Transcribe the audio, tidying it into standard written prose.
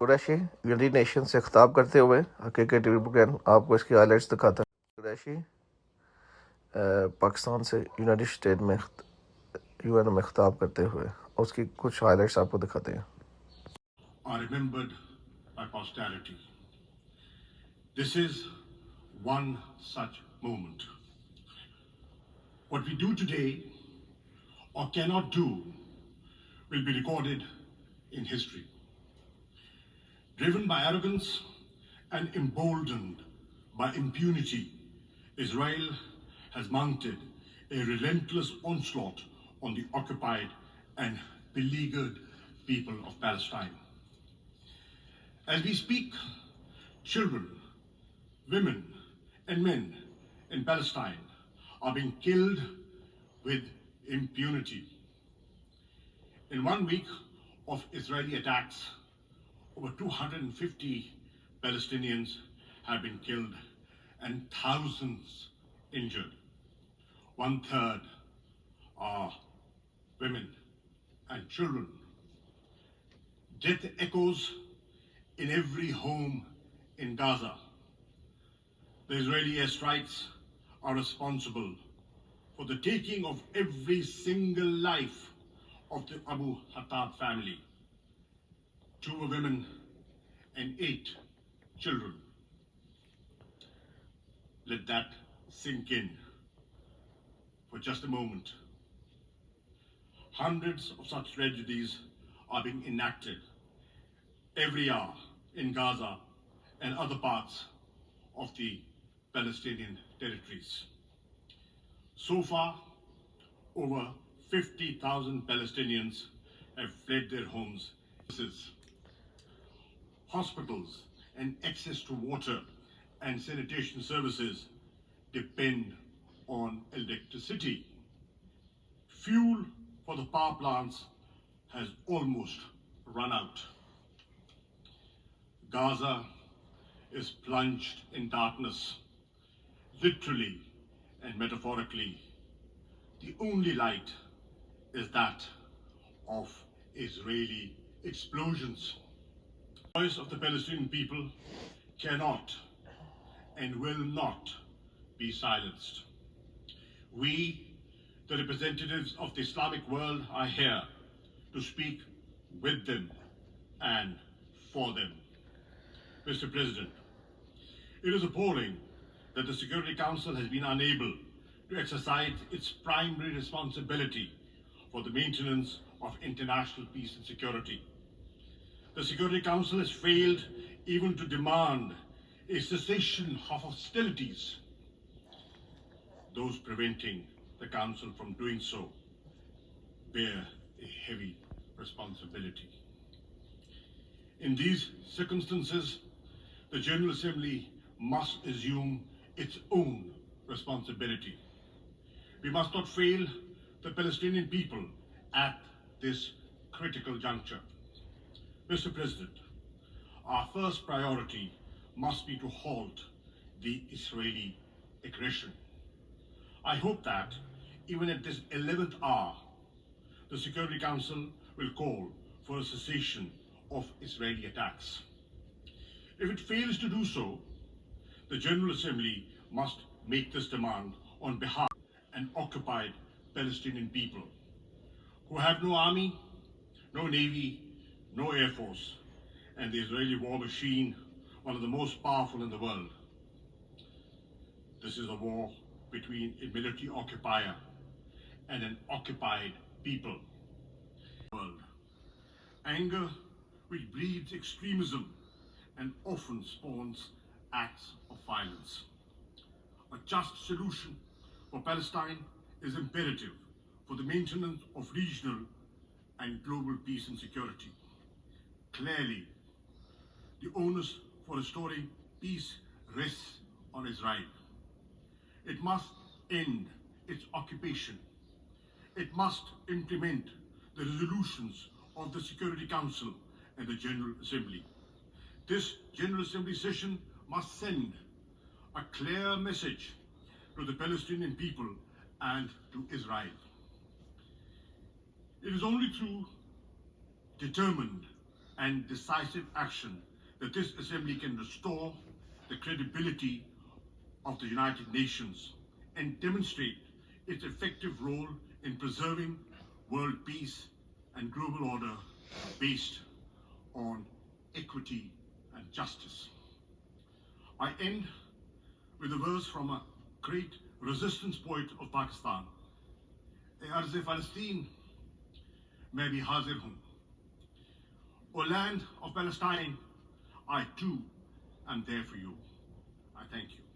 Qureshi United nation से खिताब करते हुए हकीकत टीवी प्रोग्राम आपको इसकी हाइलाइट्स दिखाता है। कुरैशी पाकिस्तान से यूनाइटेड स्टेट में यूएन में खिताब करते हुए उसकी कुछ हाइलाइट्स आपको दिखाते हैं। Are remembered by posterity. This is one such moment. What we do today or cannot do will be recorded in history. Driven by arrogance and emboldened by impunity, Israel has mounted a relentless onslaught on the occupied and beleaguered people of Palestine. As we speak, children, women, and men in Palestine are being killed with impunity. In 1 week of Israeli attacks, over 250 Palestinians have been killed and thousands injured. 1/3 are women and children. Death echoes in every home in Gaza. The Israeli airstrikes are responsible for the taking of every single life of the Abu Hattab family. 2 were women and 8 children. Let that sink in for just a moment. Hundreds of such tragedies are being enacted every hour in Gaza and other parts of the Palestinian territories. So far, over 50,000 Palestinians have fled their homes. Hospitals and access to water and sanitation services depend on electricity. Fuel for the power plants has almost run out. Gaza is plunged in darkness, literally and metaphorically. The only light is that of Israeli explosions. The voice of the Palestinian people cannot and will not be silenced. We, the representatives of the Islamic world, are here to speak with them and for them. Mr. President, it is appalling that the Security Council has been unable to exercise its primary responsibility for the maintenance of international peace and security. The Security Council has failed even to demand a cessation of hostilities. Those preventing the Council from doing so bear a heavy responsibility. In these circumstances, the General Assembly must assume its own responsibility. We must not fail the Palestinian people at this critical juncture. Mr. President, our first priority must be to halt the Israeli aggression. I hope that even at this 11th hour, the Security Council will call for a cessation of Israeli attacks. If it fails to do so, the General Assembly must make this demand on behalf of an occupied Palestinian people who have no army, no navy, no air force, and the Israeli war machine, one of the most powerful in the world. This is a war between a military occupier and an occupied people. Anger which breeds extremism and often spawns acts of violence. A just solution for Palestine is imperative for the maintenance of regional and global peace and security. Clearly, the onus for restoring peace rests on Israel. It must end its occupation. It must implement the resolutions of the Security Council and the General Assembly. This General Assembly session must send a clear message to the Palestinian people and to Israel. It is only through determined and decisive action that this assembly can restore the credibility of the United Nations and demonstrate its effective role in preserving world peace and global order based on equity and justice. I end with a verse from a great resistance poet of Pakistan. Arz Palestine, मैं भी हाजिर हूँ. O land of Palestine, I too am there for you. I thank you.